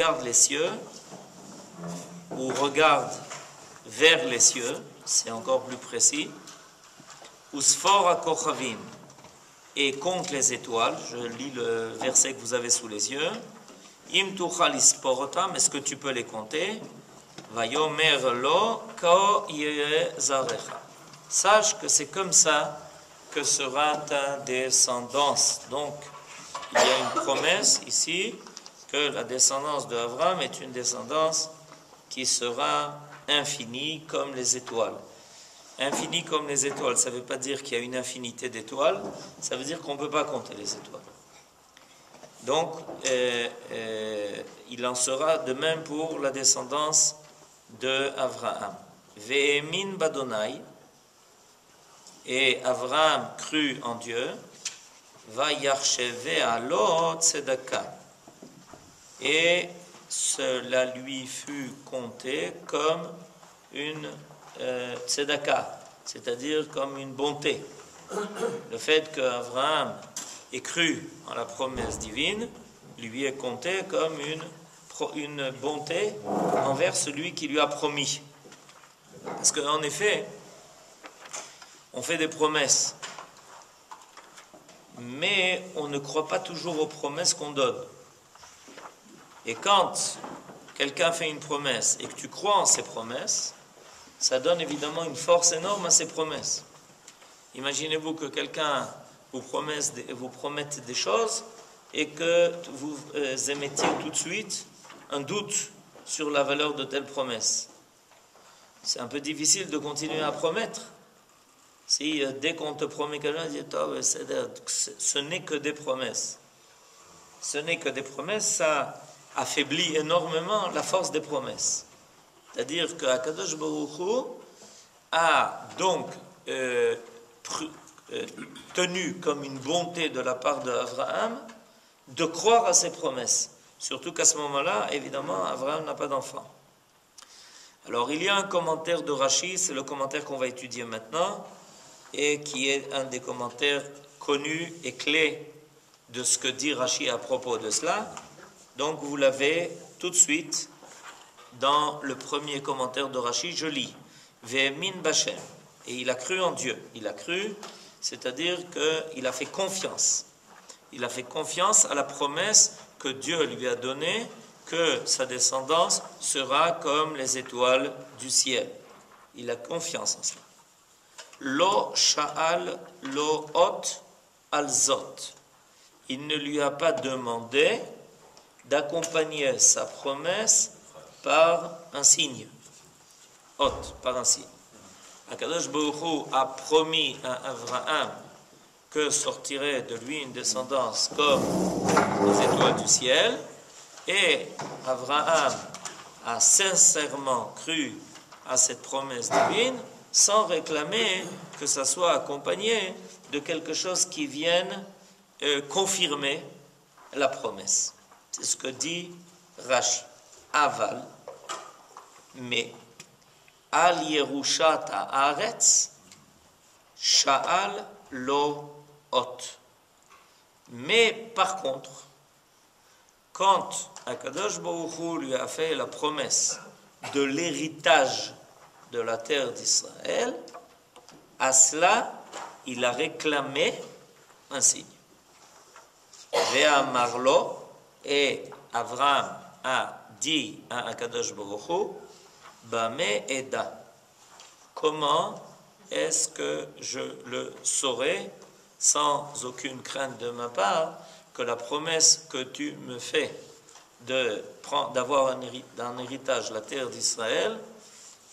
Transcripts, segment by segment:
regarde les cieux, ou regarde vers les cieux, c'est encore plus précis, ou sphora kochavim, et compte les étoiles, je lis le verset que vous avez sous les yeux, im tuchal isporotam, est-ce que tu peux les compter? Vayomer lo ko zarecha. Sache que c'est comme ça que sera ta descendance. Donc, il y a une promesse ici que la descendance d'Abraham est une descendance qui sera infinie comme les étoiles. Infinie comme les étoiles, ça ne veut pas dire qu'il y a une infinité d'étoiles, ça veut dire qu'on ne peut pas compter les étoiles. Donc, il en sera de même pour la descendance de Abraham. Ve'emin badonai, et Abraham crut en Dieu, va yarcheve alo tzedaka, et cela lui fut compté comme une tzedaka, c'est-à-dire comme une bonté. Le fait qu'Abraham ait cru en la promesse divine lui est compté comme une bonté envers celui qui lui a promis. Parce qu'en effet, on fait des promesses, mais on ne croit pas toujours aux promesses qu'on donne. Et quand quelqu'un fait une promesse et que tu crois en ses promesses, ça donne évidemment une force énorme à ses promesses. Imaginez-vous que quelqu'un vous promette des choses et que vous émettiez tout de suite un doute sur la valeur de telle promesse. C'est un peu difficile de continuer à promettre. Si dès qu'on te promet quelque chose, ce n'est que des promesses. Ce n'est que des promesses, ça affaiblit énormément la force des promesses. C'est-à-dire qu'Akadosh Baruch Hu a donc tenu comme une bonté de la part d'Abraham de croire à ses promesses. Surtout qu'à ce moment-là, évidemment, Abraham n'a pas d'enfant. Alors, il y a un commentaire de Rashi, c'est le commentaire qu'on va étudier maintenant, et qui est un des commentaires connus et clés de ce que dit Rashi à propos de cela. Donc, vous l'avez tout de suite dans le premier commentaire de Rashi, je lis Ve'emin Bashem, et il a cru en Dieu. Il a cru, c'est-à-dire qu'il a fait confiance. Il a fait confiance à la promesse que Dieu lui a donnée, que sa descendance sera comme les étoiles du ciel. Il a confiance en cela. Lo sha'al lo ot al zot. Il ne lui a pas demandé d'accompagner sa promesse par un signe. Ot, par un signe. Akadosh Baruch Hu a promis à Abraham que sortirait de lui une descendance comme les étoiles du ciel, et Abraham a sincèrement cru à cette promesse divine sans réclamer que ça soit accompagné de quelque chose qui vienne confirmer la promesse. C'est ce que dit Rashi. Aval, mais al Yerushat haaretz sha'al lo ot. Mais par contre, quand Akadosh Baruch Hu lui a fait la promesse de l'héritage de la terre d'Israël, à cela, il a réclamé un signe. Vea Marlo, et Abraham a dit à Akadosh Baruch Hu, Bame Eda, comment est-ce que je le saurai sans aucune crainte de ma part que la promesse que tu me fais d'avoir un héritage la terre d'Israël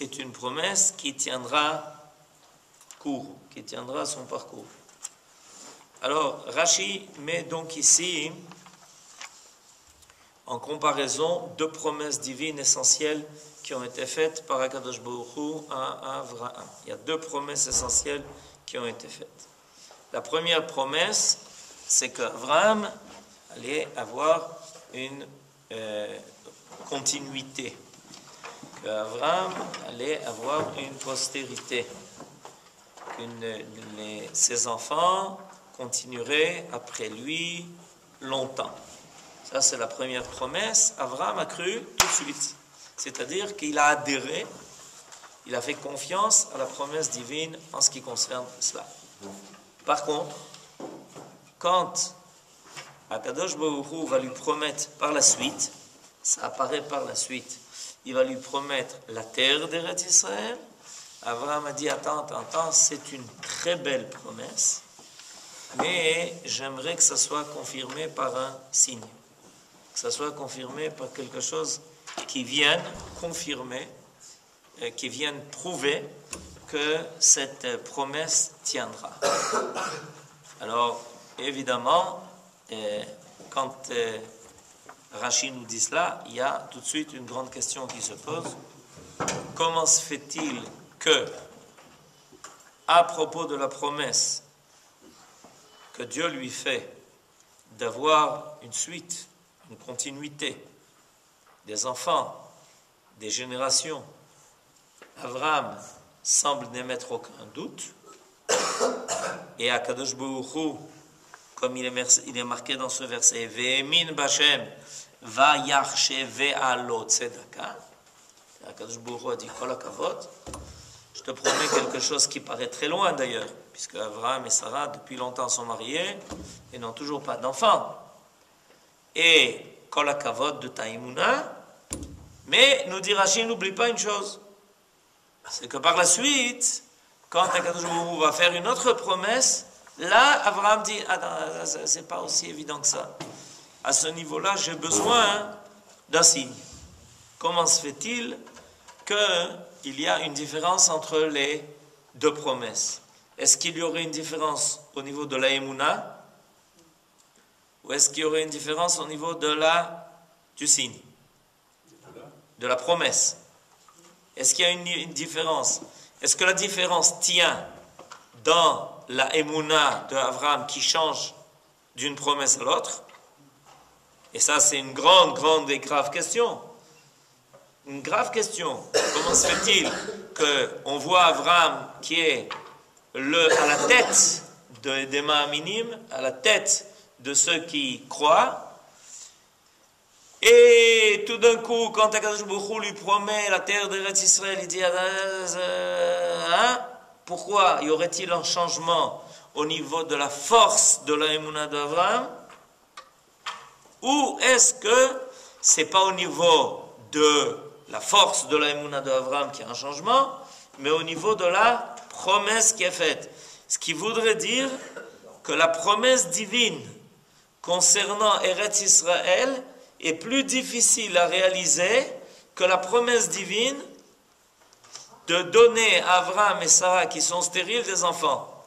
est une promesse qui tiendra court, qui tiendra son parcours. Alors Rashi met donc ici en comparaison deux promesses divines essentielles qui ont été faites par Akadosh Baruch Hu à Abraham. Il y a deux promesses essentielles qui ont été faites. La première promesse, c'est qu'Abraham allait avoir une continuité, qu'Abraham allait avoir une postérité, ses enfants continueraient après lui longtemps. Ça, c'est la première promesse. Abraham a cru tout de suite. C'est-à-dire qu'il a adhéré, il a fait confiance à la promesse divine en ce qui concerne cela. Par contre, quand Akadosh Baruch Hu va lui promettre par la suite, ça apparaît par la suite, il va lui promettre la terre d'Eretz Israël. Abraham a dit, attends, c'est une très belle promesse, mais j'aimerais que ça soit confirmé par un signe, que ça soit confirmé par quelque chose qui vienne confirmer, qui vienne prouver que cette promesse tiendra. Alors, évidemment, quand Rachid nous dit cela, il y a tout de suite une grande question qui se pose. Comment se fait-il que, à propos de la promesse que Dieu lui fait d'avoir une suite, une continuité, des enfants, des générations, Abraham semble n'émettre aucun doute, et Akadosh Baruch Hu, comme il est marqué dans ce verset, Ve'emin Bashem va yarshe ve'alo tzedaka. Akadosh Baruch Hu a dit Kol hakavod. Je te promets quelque chose qui paraît très loin d'ailleurs, puisque Abraham et Sarah depuis longtemps sont mariés et n'ont toujours pas d'enfants. Et Kol hakavod de ta imuna. Mais nous dit Rachid, n'oublie pas une chose, c'est que par la suite, quand Akadosh Baruch Hu va faire une autre promesse, là, Abraham dit, c'est pas aussi évident que ça. À ce niveau-là, j'ai besoin d'un signe. Comment se fait-il qu'il y a une différence entre les deux promesses? Est-ce qu'il y aurait une différence au niveau de la Emouna? Ou est-ce qu'il y aurait une différence au niveau du signe? De la promesse? Est-ce qu'il y a une différence? Est-ce que la différence tient dans la Emouna de Abraham qui change d'une promesse à l'autre? Et ça, c'est une grande et grave question. Une grave question. Comment se fait-il qu'on voit Abraham qui est à la tête des Ma'aminim, à la tête de ceux qui croient, et tout d'un coup, quand Akadosh Baruch Hu lui promet la terre d'Eretz Israël, il dit pourquoi y aurait-il un changement au niveau de la force de la Emouna d'Abraham? Ou est-ce que c'est pas au niveau de la force de la Emouna d'Abraham qu'il y a un changement, mais au niveau de la promesse qui est faite? Ce qui voudrait dire que la promesse divine concernant Eretz Israël est plus difficile à réaliser que la promesse divine de donner à Abraham et Sarah, qui sont stériles, des enfants.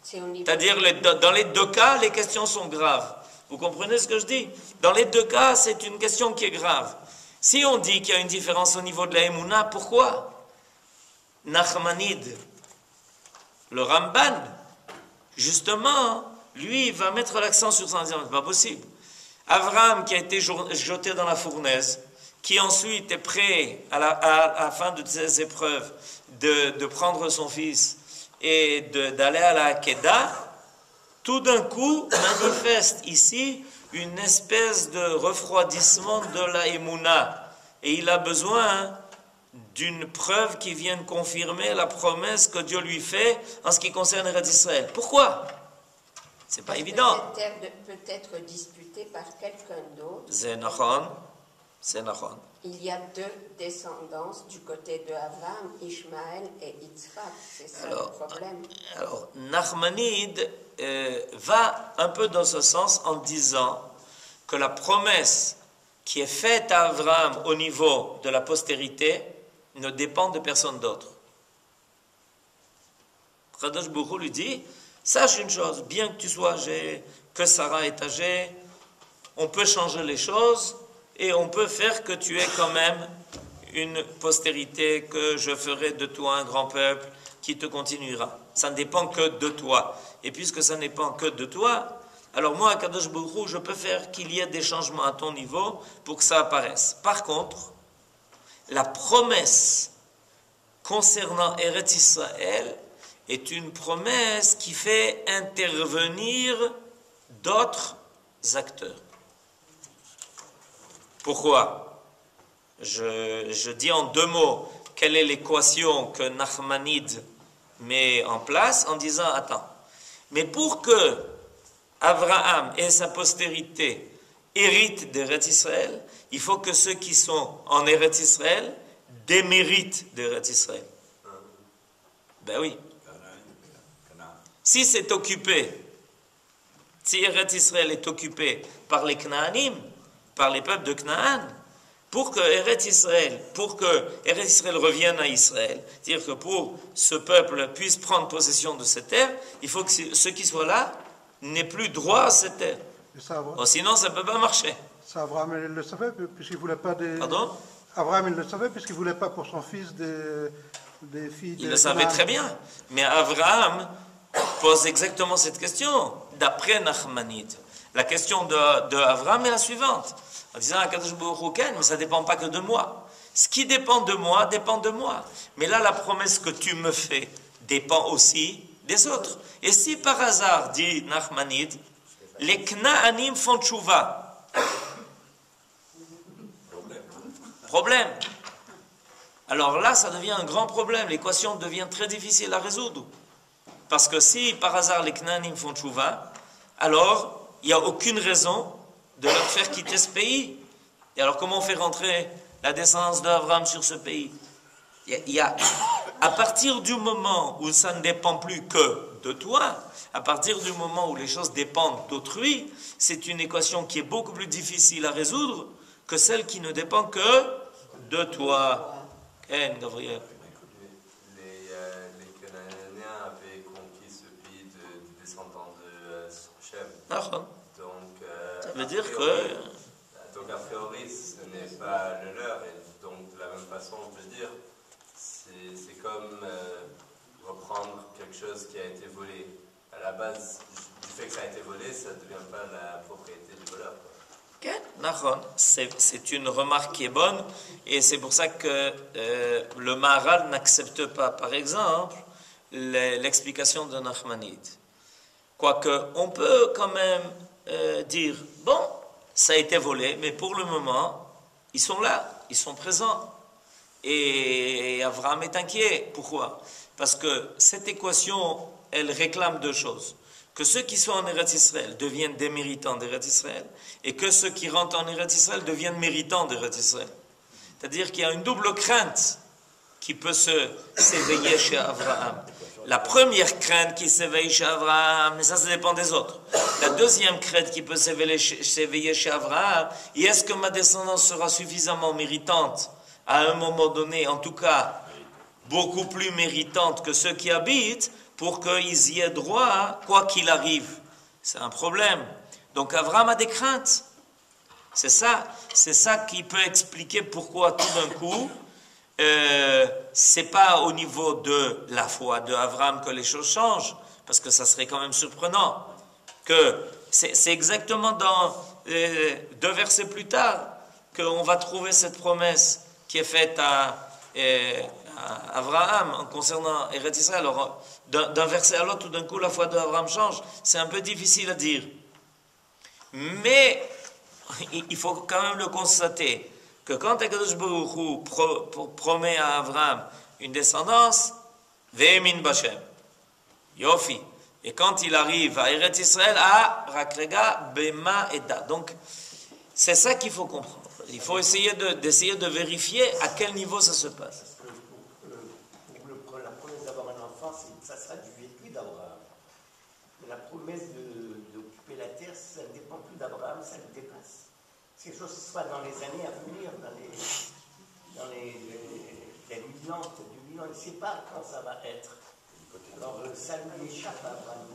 C'est-à-dire, dans les deux cas, les questions sont graves. Vous comprenez ce que je dis? Dans les deux cas, c'est une question qui est grave. Si on dit qu'il y a une différence au niveau de la Emouna, pourquoi? Nachmanide, le Ramban, justement, lui, il va mettre l'accent sur ça en disant, c'est pas possible. Abraham, qui a été jeté dans la fournaise, qui ensuite est prêt à la fin de ses épreuves de prendre son fils et d'aller à la Hakeda, tout d'un coup manifeste ici une espèce de refroidissement de la Emouna. Et il a besoin d'une preuve qui vienne confirmer la promesse que Dieu lui fait en ce qui concerne Eretz Israël. Pourquoi? C'est pas évident. Cette terre peut être disputée par quelqu'un d'autre. C'est nachon. C'est nachon. Il y a deux descendances du côté de Abraham, Ishmaël et Yitzhak. C'est ça le problème. Alors, Nachmanide va un peu dans ce sens en disant que la promesse qui est faite à Abraham au niveau de la postérité ne dépend de personne d'autre. Kadosh Baruch Hu lui dit, sache une chose, bien que tu sois âgé, que Sarah est âgée, on peut changer les choses et on peut faire que tu aies quand même une postérité, que je ferai de toi un grand peuple qui te continuera. Ça ne dépend que de toi. Et puisque ça ne dépend que de toi, alors moi, à Kadosh Baruch Hu, je peux faire qu'il y ait des changements à ton niveau pour que ça apparaisse. Par contre, la promesse concernant Eretz Israël est une promesse qui fait intervenir d'autres acteurs. Pourquoi? Je dis en deux mots quelle est l'équation que Nachmanide met en place en disant, attends, mais pour que Abraham et sa postérité héritent d'Eretz Israël, il faut que ceux qui sont en Eretz Israël déméritent d'Eretz Israël. Ben oui. Si c'est occupé, si Eretz Israël est occupé par les Knaanim, par les peuples de Knaan, pour que Eretz Israël revienne à Israël, c'est-à-dire que pour ce peuple puisse prendre possession de cette terre, il faut que ceux qui soient là n'aient plus droit à cette terre. Sinon, ça ne peut pas marcher. Ça, Abraham, il le savait, puisqu'il ne voulait pas des... Pardon? Abraham, il le savait, puisqu'il ne voulait pas pour son fils des filles... Il le savait très bien. Mais Abraham pose exactement cette question, d'après Nachmanide. La question de Abraham est la suivante. En disant à Kadosh Baruch Hu, mais ça ne dépend pas que de moi. Ce qui dépend de moi, dépend de moi. Mais là, la promesse que tu me fais dépend aussi des autres. Et si par hasard, dit Nachmanide, les Knaanim font tchouva. Problème. Alors là, ça devient un grand problème. L'équation devient très difficile à résoudre. Parce que si par hasard les Knaanim font tchouva, alors il n'y a aucune raison de leur faire quitter ce pays. Et alors comment on fait rentrer la descendance d'Abraham sur ce pays? À partir du moment où ça ne dépend plus que de toi, à partir du moment où les choses dépendent d'autrui, c'est une équation qui est beaucoup plus difficile à résoudre que celle qui ne dépend que de toi. Gabriel. Les Cananéens avaient conquis ce pays des descendants de Shem. Donc, ça veut dire que... Donc, a priori, ce n'est pas le leur. Et donc, de la même façon, on peut dire, c'est comme reprendre quelque chose qui a été volé. À la base, du fait que ça a été volé, ça ne devient pas la propriété du voleur. C'est une remarque qui est bonne, et c'est pour ça que le Maharal n'accepte pas, par exemple, l'explication de Nachmanide. Quoique, on peut quand même dire, bon, ça a été volé, mais pour le moment, ils sont là, ils sont présents. Et Abraham est inquiet. Pourquoi? Parce que cette équation, elle réclame deux choses. Que ceux qui sont en Eretz Israël deviennent des méritants d'Eretz Israël, et que ceux qui rentrent en Eretz Israël deviennent méritants d'Eretz Israël. C'est-à-dire qu'il y a une double crainte qui peut s'éveiller chez Abraham. La première crainte qui s'éveille chez Abraham, mais ça dépend des autres. La deuxième crainte qui peut s'éveiller chez Abraham, est-ce que ma descendance sera suffisamment méritante à un moment donné, en tout cas beaucoup plus méritante que ceux qui habitent, pour qu'ils y aient droit, quoi qu'il arrive. C'est un problème. Donc Abraham a des craintes. C'est ça qui peut expliquer pourquoi tout d'un coup, c'est pas au niveau de la foi de Abraham que les choses changent, parce que ça serait quand même surprenant. Que c'est exactement dans 2 versets plus tard qu'on va trouver cette promesse qui est faite à Abraham concernant Eretz Israël. Alors, d'un verset à l'autre, tout d'un coup, la foi d'Abraham change. C'est un peu difficile à dire. Mais, il faut quand même le constater, que quand Akadosh Baruch Hu promet à Abraham une descendance, Ve'emin Bashem, Yofi. Et quand il arrive à Eretz Israël, à Rakrega, Bema et Da. Donc, c'est ça qu'il faut comprendre. Il faut essayer de vérifier à quel niveau ça se passe. La promesse d'avoir un enfant, ça sera du vécu d'Abraham. La promesse d'occuper la terre, ça ne dépend plus d'Abraham, ça le dépasse. C'est quelque chose qui soit dans les années à venir, dans les 1000 ans, peut-être 2000 ans, il ne sait pas quand ça va être. Alors ça lui échappe à Abraham.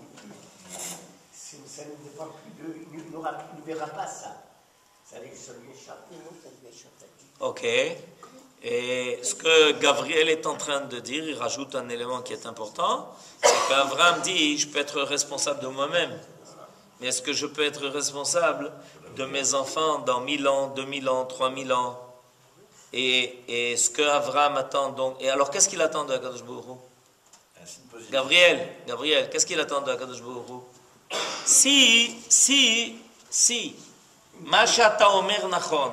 Ça ne dépend plus d'eux, il ne verra pas ça. Ça lui échappe. Ok. Et ce que Gabriel est en train de dire, il rajoute un élément qui est important, c'est qu'Abraham dit, je peux être responsable de moi-même, mais est-ce que je peux être responsable de mes enfants dans 1000 ans, 2000 ans, 3000 ans? Et ce que Abraham attend donc, et alors qu'est-ce qu'il attend de Akadosh Baruch Hu? Gabriel, qu'est-ce qu'il attend de Akadosh Baruch Hu? si, ma shata omer nachon,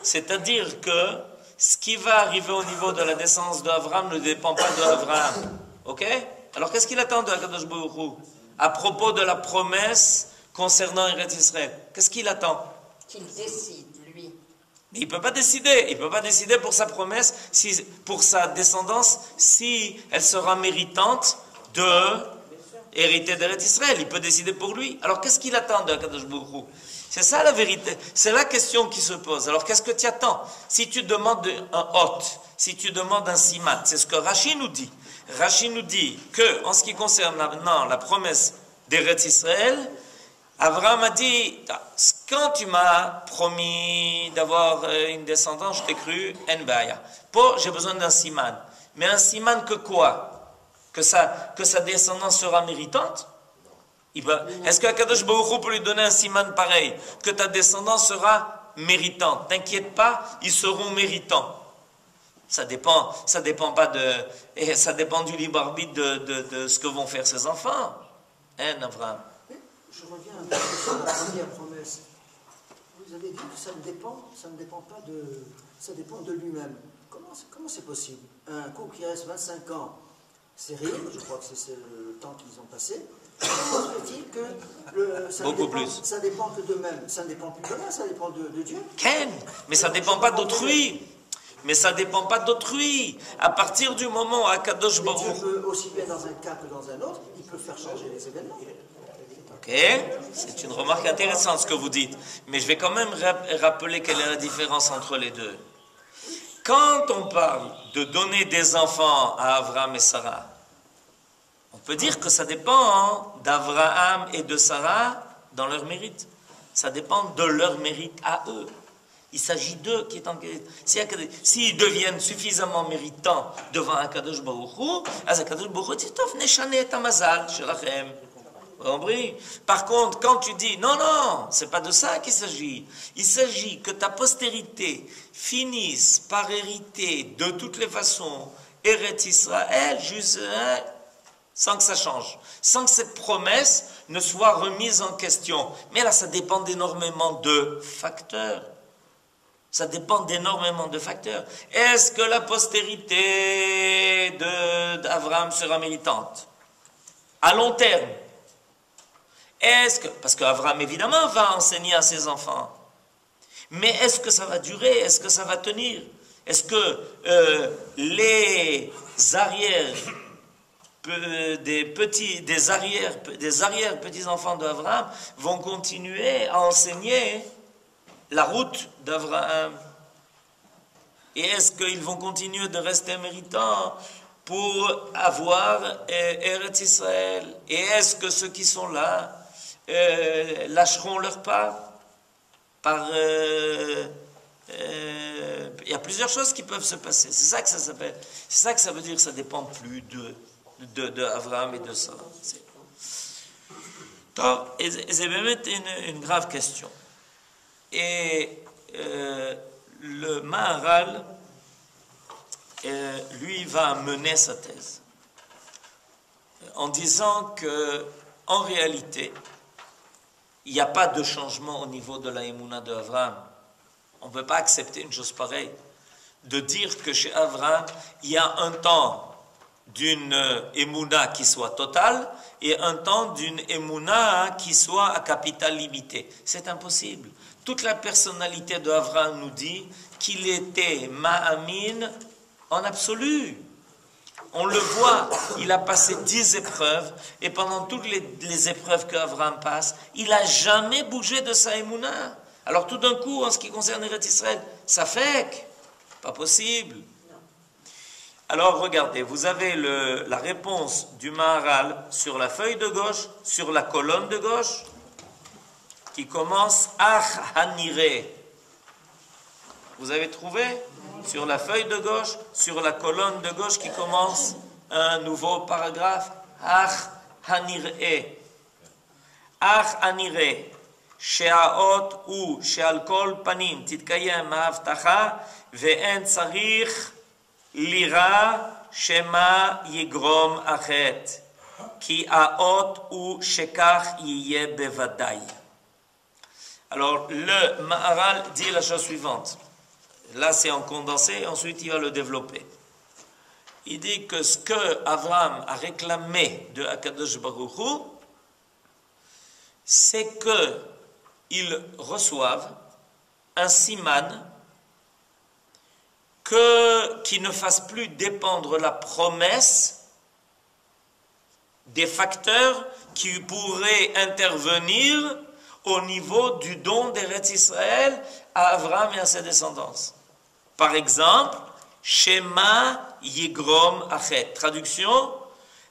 c'est-à-dire que ce qui va arriver au niveau de la descendance d'Abraham ne dépend pas d'Abraham. Ok? Alors qu'est-ce qu'il attend de Akadosh Baruch Hu à propos de la promesse concernant Eretz Israël? Qu'est-ce qu'il attend? Qu'il décide, lui. Mais il ne peut pas décider. Il ne peut pas décider pour sa promesse, pour sa descendance, si elle sera méritante de hériter d'Eretz Israël. Il peut décider pour lui. Alors qu'est-ce qu'il attend de Akadosh Baruch Hu? C'est ça la vérité. C'est la question qui se pose. Alors qu'est-ce que tu attends? Si tu demandes un hôte, si tu demandes un siman, c'est ce que Rashi nous dit. Rashi nous dit que, en ce qui concerne maintenant la promesse d'Eretz Israël, Abraham a dit, quand tu m'as promis d'avoir une descendance, je t'ai cru, en baya. J'ai besoin d'un siman. Mais un siman que quoi? Que sa descendance sera méritante? Est-ce qu'Akadosh Baruch Hu peut lui donner un siman pareil? Que ta descendance sera méritante. T'inquiète pas, ils seront méritants. Ça dépend pas et ça dépend du libre arbitre de ce que vont faire ses enfants. Hein, Abraham? Je reviens un peu sur la première promesse. Vous avez dit que ça ne dépend pas ça dépend de lui-même. Comment c'est possible? Un couple qui reste 25 ans, c'est rire, je crois que c'est le temps qu'ils ont passé. Comment se fait-il que ça dépend que d'eux-mêmes? Ça ne dépend plus de là, ça dépend de Dieu. Ken, mais ça ne dépend pas d'autrui. Mais ça ne dépend pas d'autrui. À partir du moment où Akadosh Baruch Hu... Dieu peut aussi bien dans un cas que dans un autre, il peut faire changer les événements. Ok, c'est une remarque intéressante ce que vous dites. Mais je vais quand même rappeler quelle est la différence entre les deux. Quand on parle de donner des enfants à Abraham et Sarah, on peut dire que ça dépend d'Abraham et de Sarah dans leur mérite. Ça dépend de leur mérite à eux. Il s'agit d'eux qui est en... S'ils deviennent suffisamment méritants devant Akadosh Baruch Hu, Akadosh Baruch Hu dit Tov neshane et amazal shelachem. Par contre, quand tu dis non, c'est pas de ça qu'il s'agit. Il s'agit que ta postérité finisse par hériter de toutes les façons Eretz Israël sans que ça change, sans que cette promesse ne soit remise en question. Mais là, ça dépend d'énormément de facteurs. Ça dépend d'énormément de facteurs. Est-ce que la postérité d'Abraham sera méritante? À long terme. Parce qu'Abraham, évidemment, va enseigner à ses enfants. Mais est-ce que ça va durer? Est-ce que ça va tenir? Est-ce que les arrières des arrière-petits-enfants d'Abraham vont continuer à enseigner la route d'Abraham? Et est-ce qu'ils vont continuer de rester méritants pour avoir Eretz Israël? Et est-ce que ceux qui sont là lâcheront leur pas? Il y a plusieurs choses qui peuvent se passer. C'est ça que ça s'appelle. C'est ça que ça veut dire. Ça dépend plus de Abraham et de Sarah. C'est vraiment une grave question. Et le Maharal, lui, va mener sa thèse en disant que, en réalité, il n'y a pas de changement au niveau de la Emouna d'Abraham. On ne peut pas accepter une chose pareille, de dire que chez Abraham, il y a un temps d'une Emouna qui soit totale et un temps d'une Emouna qui soit à capital limité. C'est impossible. Toute la personnalité d'Abraham nous dit qu'il était Ma'amin en absolu. On le voit, il a passé 10 épreuves, et pendant toutes les épreuves qu'Abraham passe, il n'a jamais bougé de sa Emouna. Alors tout d'un coup, en ce qui concerne Eretz Israël, ça fait pas possible. Alors regardez, vous avez la réponse du Maharal sur la feuille de gauche, sur la colonne de gauche, qui commence Ach Hanire. Vous avez trouvé? Sur la feuille de gauche, sur la colonne de gauche qui commence un nouveau paragraphe. Ach Hanire. Ach Hanire. שהאות הוא שעל כל פנים תתקיים ההבטחה ואין צריך לירה שמה יגרום החטא. Ki aot ou shekach yiye bevadai. Alors, le Maharal dit la chose suivante. Là, c'est en condensé, ensuite il va le développer. Il dit que ce que Abraham a réclamé de Akadosh Baruch Hu, c'est qu'ils reçoivent un siman qui ne fasse plus dépendre la promesse des facteurs qui pourraient intervenir au niveau du don d'Eretz Israël à Abraham et à ses descendants. Par exemple, Shema Yigrom Achet. Traduction,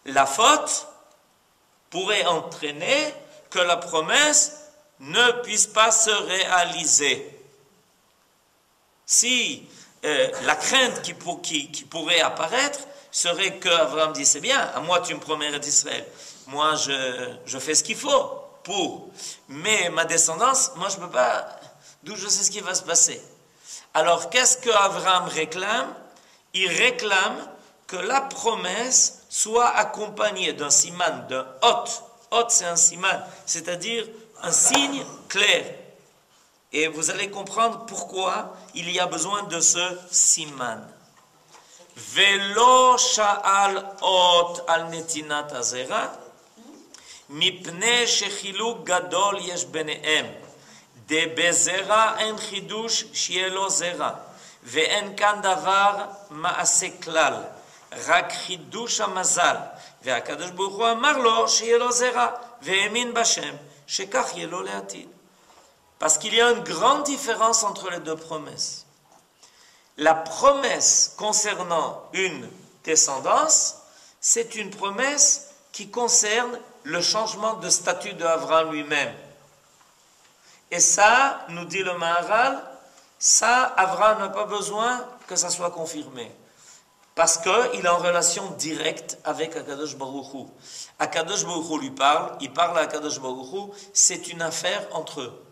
la faute pourrait entraîner que la promesse ne puisse pas se réaliser. Si la crainte qui pourrait apparaître serait qu'Abraham dit, c'est bien, à moi tu me promets d'Israël, moi je fais ce qu'il faut pour, mais ma descendance, moi je ne peux pas, d'où je sais ce qui va se passer. Alors qu'est-ce qu'Abraham réclame? Il réclame que la promesse soit accompagnée d'un siman, d'un hot. Hot c'est un siman, c'est-à-dire un signe clair. Et vous allez comprendre pourquoi il y a besoin de ce siman. Velo sha'al ot al netinat azera, mipne shechiluk gadol yesh benehem, de bezera en chidush shielo zera, ve'en kan davar ma'ase klal, rak chidush hamazal, ve'akadosh baruch hu amar lo shielo zera, ve'emin bashem, shekach yelo le'atid. Parce qu'il y a une grande différence entre les deux promesses. La promesse concernant une descendance, c'est une promesse qui concerne le changement de statut d'Abraham lui-même. Et ça, nous dit le Maharal, ça, Abraham n'a pas besoin que ça soit confirmé. Parce qu'il est en relation directe avec Akadosh Baruch Hu. Akadosh Baruch Hu lui parle, il parle à Akadosh Baruch Hu, c'est une affaire entre eux.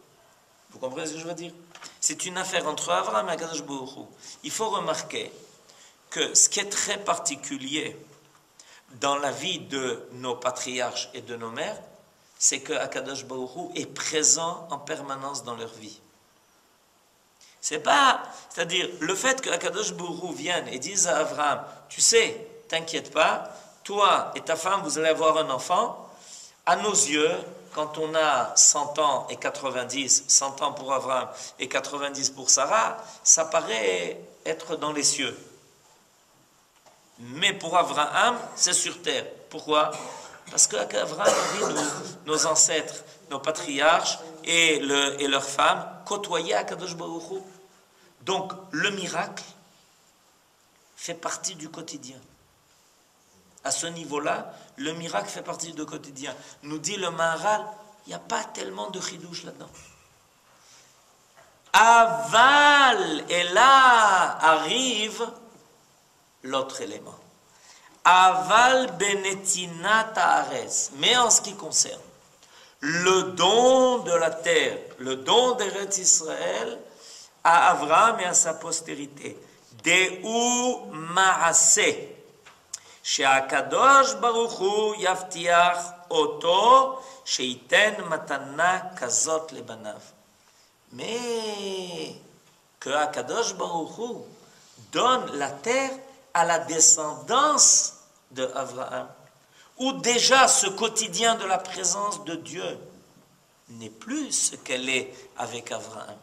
Vous comprenez ce que je veux dire? C'est une affaire entre Abraham et Akadosh Baruch Hu. Il faut remarquer que ce qui est très particulier dans la vie de nos patriarches et de nos mères, c'est que Akadosh Baruch Hu est présent en permanence dans leur vie. C'est-à-dire, le fait que Akadosh Baruch Hu vienne et dise à Abraham, tu sais, t'inquiète pas, toi et ta femme, vous allez avoir un enfant, à nos yeux, quand on a 100 ans et 90, 100 ans pour Abraham et 90 pour Sarah, ça paraît être dans les cieux. Mais pour Abraham, c'est sur terre. Pourquoi? Parce qu'Abraham a vu nos ancêtres, nos patriarches et leurs femmes côtoyer Akadosh Baruch Hu. Donc, le miracle fait partie du quotidien. À ce niveau-là, le miracle fait partie du quotidien. Nous dit le Maharal, il n'y a pas tellement de chidouche là-dedans. Aval, et là arrive l'autre élément. Aval benetinat haaretz. Mais en ce qui concerne le don de la terre, le don d'Eretz Israël à Abraham et à sa postérité, Deu Maaseh, שהקדוש ברוך הוא יבטיח אותו שייתן מתנה כזאת לבניו. Mais que Akadosh Baruch Hu donne la terre à la descendance de Abraham, où déjà ce quotidien de la présence de Dieu n'est plus ce qu'elle est avec Abraham.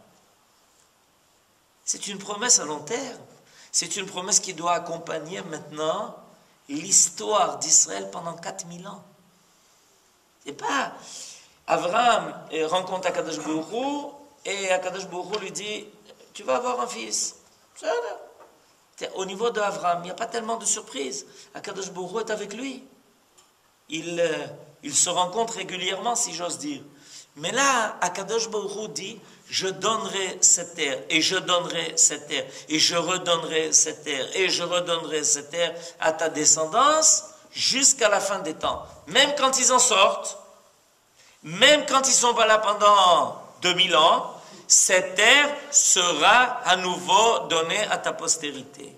C'est une promesse à long terme. C'est une promesse qui doit accompagner maintenant l'histoire d'Israël pendant 4000 ans. C'est pas Abraham rencontre Akadosh Baruch Hu et Akadosh Baruch Hu lui dit tu vas avoir un fils. Au niveau d'Abraham, il n'y a pas tellement de surprises. Akadosh Baruch Hu est avec lui. Ils se rencontrent régulièrement, si j'ose dire. Mais là, Akadosh Baruch Hu dit je donnerai cette terre, et je donnerai cette terre, et je redonnerai cette terre, et je redonnerai cette terre à ta descendance jusqu'à la fin des temps. Même quand ils en sortent, même quand ils sont pas là pendant 2000 ans, cette terre sera à nouveau donnée à ta postérité.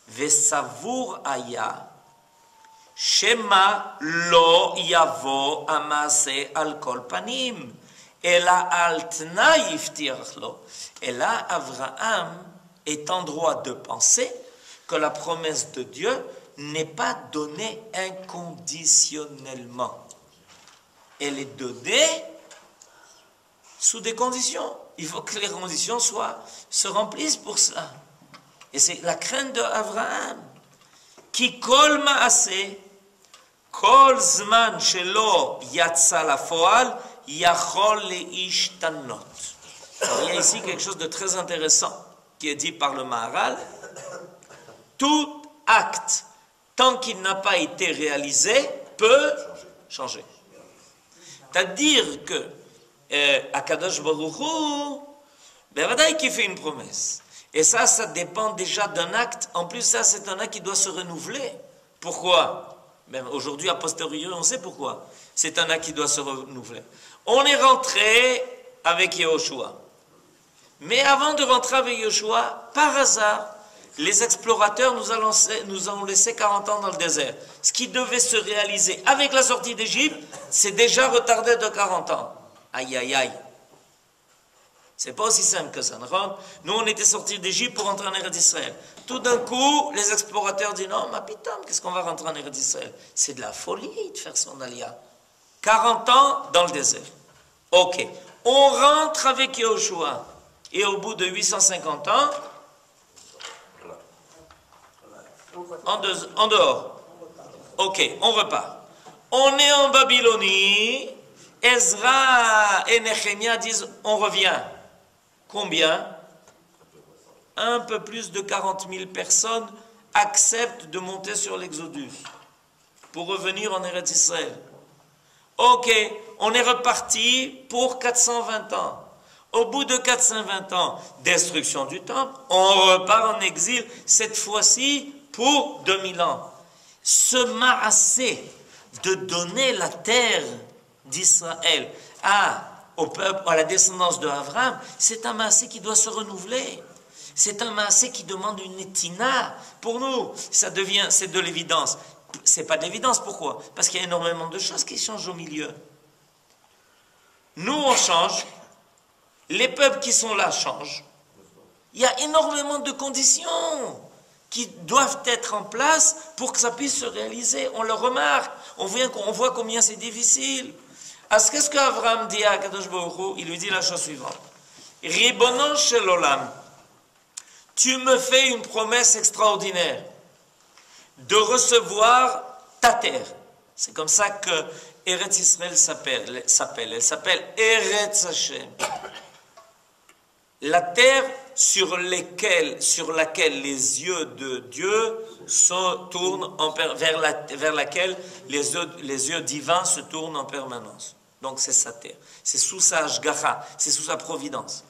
Vesavour aya, Shema lo yavo amase al kol panim. Ela al tnai iftirach lo. Et là, Abraham est en droit de penser que la promesse de Dieu n'est pas donnée inconditionnellement. Elle est donnée sous des conditions. Il faut que les conditions se remplissent pour cela. Et c'est la crainte d'Abraham. Ki kol ma'aseh, kol zman shelo yatsa lafoal, yachol leishtanot. Il y a ici quelque chose de très intéressant qui est dit par le Maharal. Tout acte, tant qu'il n'a pas été réalisé, peut changer. C'est-à-dire que Akadosh Baruch Hu, ben qui fait une promesse. Et ça dépend déjà d'un acte. En plus, ça, c'est un acte qui doit se renouveler. Pourquoi? Même aujourd'hui, a posteriori, on sait pourquoi. C'est un acte qui doit se renouveler. On est rentré avec Yehoshua. Mais avant de rentrer avec Yehoshua, par hasard, les explorateurs nous ont laissé 40 ans dans le désert. Ce qui devait se réaliser avec la sortie d'Égypte, c'est déjà retardé de 40 ans. Aïe, aïe, aïe. C'est pas aussi simple que ça. Nous, on était sortis d'Égypte pour rentrer en Eretz Israël. Tout d'un coup, les explorateurs disent non, ma pitam, qu'est-ce qu'on va rentrer en Eretz Israël? C'est de la folie de faire son alia. 40 ans dans le désert. Ok. On rentre avec Yehoshua. Et au bout de 850 ans, en dehors. Ok, on repart. On est en Babylonie. Ezra et Nehemia disent on revient. Combien? Un peu plus de 40 000 personnes acceptent de monter sur l'Exodus pour revenir en Eretz Israël. Ok, on est reparti pour 420 ans. Au bout de 420 ans, destruction du temple, on repart en exil, cette fois-ci pour 2000 ans. Ce maassé de donner la terre d'Israël au peuple, à la descendance de Abraham, c'est un maassé qui doit se renouveler. C'est un maassé qui demande une étina. Pour nous, c'est de l'évidence. C'est pas de l'évidence, pourquoi? Parce qu'il y a énormément de choses qui changent au milieu. Nous, on change. Les peuples qui sont là changent. Il y a énormément de conditions qui doivent être en place pour que ça puisse se réaliser. On le remarque. On voit combien c'est difficile. Qu'est-ce qu'Abraham dit à Kadosh Baruch Hu? Il lui dit la chose suivante. Ribonon shel olam, tu me fais une promesse extraordinaire de recevoir ta terre. C'est comme ça que Eretz Israël s'appelle. Elle s'appelle Eretz Hashem. La terre sur laquelle les yeux de Dieu se tournent vers laquelle les yeux divins se tournent en permanence. Donc c'est sa terre. C'est sous sa ashgacha, c'est sous sa providence.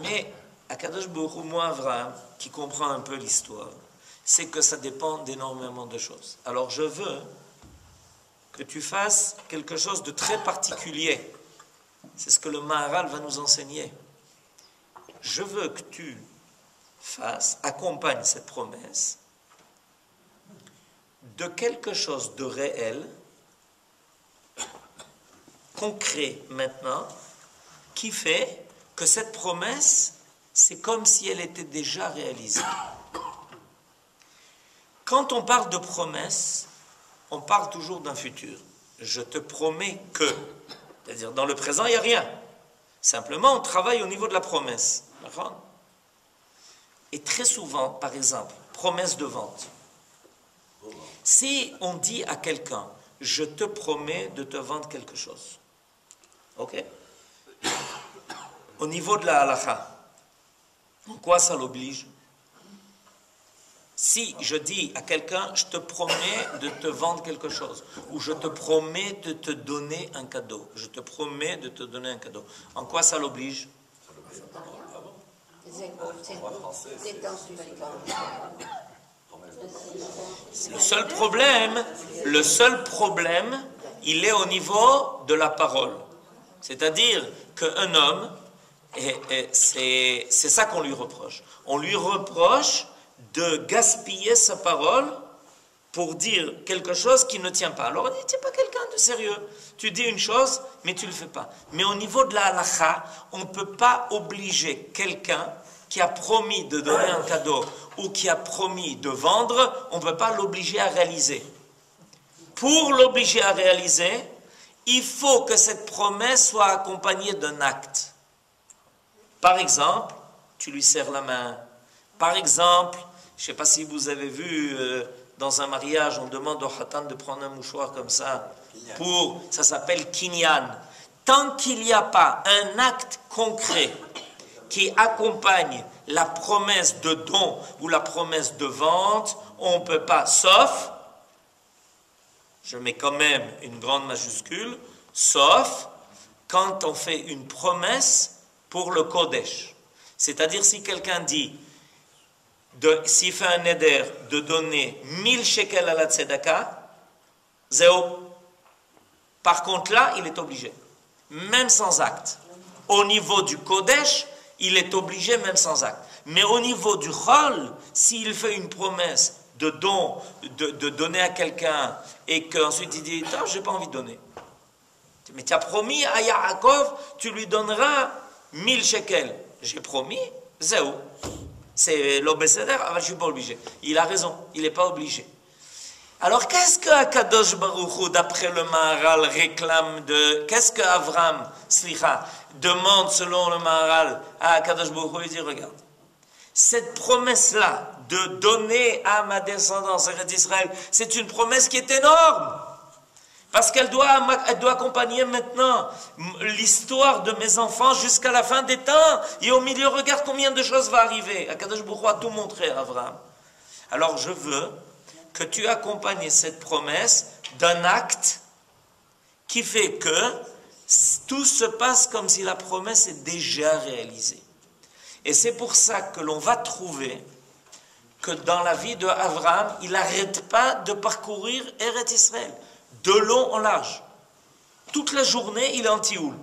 Mais Akadosh Baruch Hu, moi Avraham, qui comprend un peu l'histoire, c'est que ça dépend d'énormément de choses. Alors je veux que tu fasses quelque chose de très particulier. C'est ce que le Maharal va nous enseigner. Je veux que tu accompagnes cette promesse de quelque chose de réel, concret maintenant, qui fait que cette promesse, c'est comme si elle était déjà réalisée. Quand on parle de promesse, on parle toujours d'un futur. Je te promets que, c'est-à-dire dans le présent, il n'y a rien. Simplement, on travaille au niveau de la promesse. Et très souvent, par exemple, promesse de vente. Si on dit à quelqu'un, je te promets de te vendre quelque chose. Ok? Au niveau de la halakha, en quoi ça l'oblige? Si je dis à quelqu'un, je te promets de te vendre quelque chose, ou je te promets de te donner un cadeau, je te promets de te donner un cadeau, en quoi ça l'oblige? Le seul problème, il est au niveau de la parole. C'est-à-dire qu'un homme, c'est ça qu'on lui reproche. On lui reproche de gaspiller sa parole pour dire quelque chose qui ne tient pas. Alors on dit, tu n'es pas quelqu'un de sérieux. Tu dis une chose, mais tu ne le fais pas. Mais au niveau de la halakha, on ne peut pas obliger quelqu'un qui a promis de donner un cadeau ou qui a promis de vendre, on ne peut pas l'obliger à réaliser. Pour l'obliger à réaliser, il faut que cette promesse soit accompagnée d'un acte. Par exemple, tu lui serres la main. Par exemple, je ne sais pas si vous avez vu, dans un mariage, on demande au khatan de prendre un mouchoir comme ça, ça s'appelle kinyan. Tant qu'il n'y a pas un acte concret qui accompagne la promesse de don ou la promesse de vente, on ne peut pas, sauf, je mets quand même une grande majuscule, sauf quand on fait une promesse pour le Kodesh. C'est-à-dire si quelqu'un dit, s'il fait un neder de donner 1000 shekels à la tzedaka, zéro. Par contre là, il est obligé, même sans acte. Au niveau du Kodesh, il est obligé même sans acte. Mais au niveau du Chol, s'il fait une promesse de don, de donner à quelqu'un, et qu'ensuite il dit, je n'ai pas envie de donner. Mais tu as promis à Yaakov, tu lui donneras 1000 shekels. J'ai promis, zéro. C'est l'obécéder, je ne suis pas obligé. Il a raison, il n'est pas obligé. Alors qu'est-ce que Akadosh Baruch Hu, d'après le Maharal, réclame de... Qu'est-ce que Avram, demande selon le Maharal à Akadosh Baruch Hu? Il dit, regarde, cette promesse-là de donner à ma descendance, à Israël, c'est une promesse qui est énorme. Parce qu'elle doit accompagner maintenant l'histoire de mes enfants jusqu'à la fin des temps. Et au milieu, regarde combien de choses vont arriver. Akadosh Baruch Hu a tout montré à Avram. Alors je veux que tu accompagnes cette promesse d'un acte qui fait que tout se passe comme si la promesse est déjà réalisée. Et c'est pour ça que l'on va trouver que dans la vie de Avram, il n'arrête pas de parcourir Eretz Israël, de long en large. Toute la journée, il est en Tioul.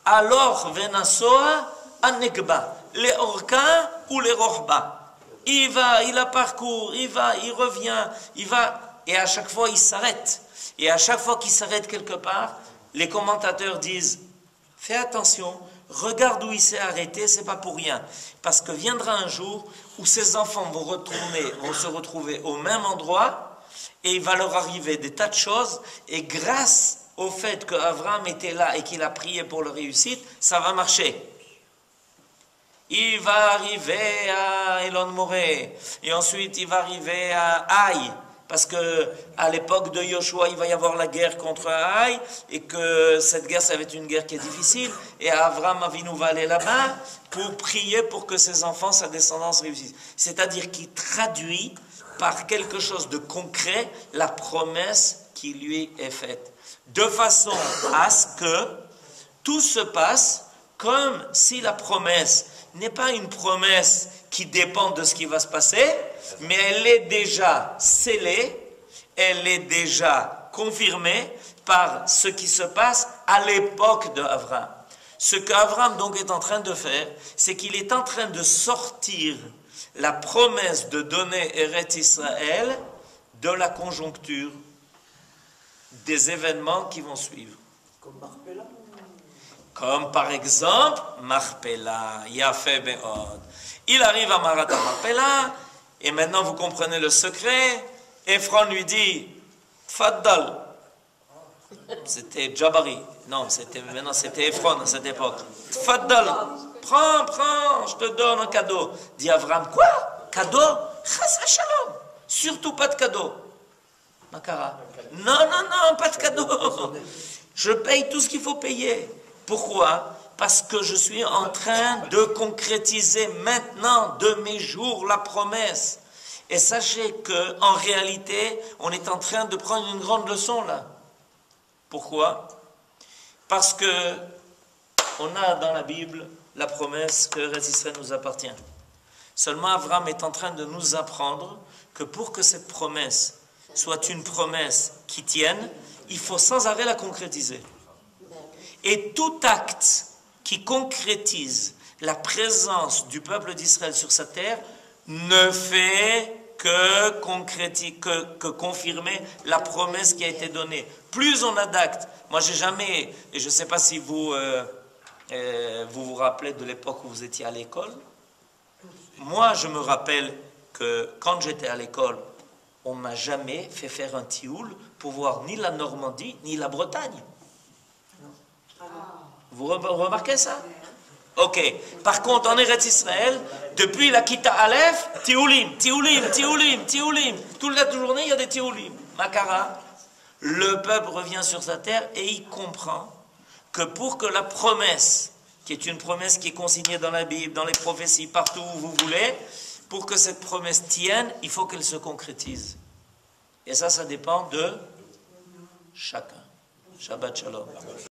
Alors, Venasoa, Anekba, les Orka ou les Rohba. Il va, il a parcours, il va, il revient, il va, et à chaque fois, il s'arrête. Et à chaque fois qu'il s'arrête quelque part, les commentateurs disent, fais attention, regarde où il s'est arrêté, c'est pas pour rien. Parce que viendra un jour où ses enfants vont se retrouver au même endroit, et il va leur arriver des tas de choses, et grâce au fait qu'Avram était là et qu'il a prié pour leur réussite, ça va marcher. Il va arriver à Elon Moré, et ensuite il va arriver à Haï, parce que à l'époque de Yoshua, il va y avoir la guerre contre Haï, et que cette guerre, ça va être une guerre qui est difficile, et Avram Avinu va aller là-bas pour prier pour que ses enfants, sa descendance réussissent. C'est-à-dire qu'il traduit par quelque chose de concret la promesse qui lui est faite, de façon à ce que tout se passe comme si la promesse n'est pas une promesse qui dépend de ce qui va se passer, mais elle est déjà scellée, elle est déjà confirmée par ce qui se passe à l'époque d'Avram. Ce qu'Avram donc est en train de faire, c'est qu'il est en train de sortir la promesse de donner Eretz Israël de la conjoncture des événements qui vont suivre. Comme Marpella. Comme par exemple, Marpella, Yafé Be'od. Il arrive à Marat Marpella, et maintenant vous comprenez le secret. Ephron lui dit, Faddal. C'était Jabari. Non, maintenant c'était Ephron à cette époque. Faddal, prends, je te donne un cadeau. Dit Avram, quoi? Cadeau? Chas v'shalom. Surtout pas de cadeau. Makara. Non, pas de cadeau. Je paye tout ce qu'il faut payer. Pourquoi? Parce que je suis en train de concrétiser maintenant de mes jours la promesse. Et sachez qu'en réalité, on est en train de prendre une grande leçon là. Pourquoi? Parce que on a dans la Bible la promesse que Eretz Israël nous appartient. Seulement Avram est en train de nous apprendre que pour que cette promesse soit une promesse qui tienne, il faut sans arrêt la concrétiser. Et tout acte qui concrétise la présence du peuple d'Israël sur sa terre ne fait que confirmer la promesse qui a été donnée. Plus on a d'actes, moi j'ai jamais, et je ne sais pas si vous vous rappelez de l'époque où vous étiez à l'école, moi je me rappelle que quand j'étais à l'école, on ne m'a jamais fait faire un tioul pour voir ni la Normandie ni la Bretagne. Vous remarquez ça? Ok. Par contre, en Eretz Israël, depuis la Kita Aleph, Tioulim. Toute la journée, il y a des Tioulim. Makara, le peuple revient sur sa terre et il comprend que pour que la promesse, qui est une promesse qui est consignée dans la Bible, dans les prophéties, partout où vous voulez, pour que cette promesse tienne, il faut qu'elle se concrétise. Et ça dépend de chacun. Shabbat Shalom.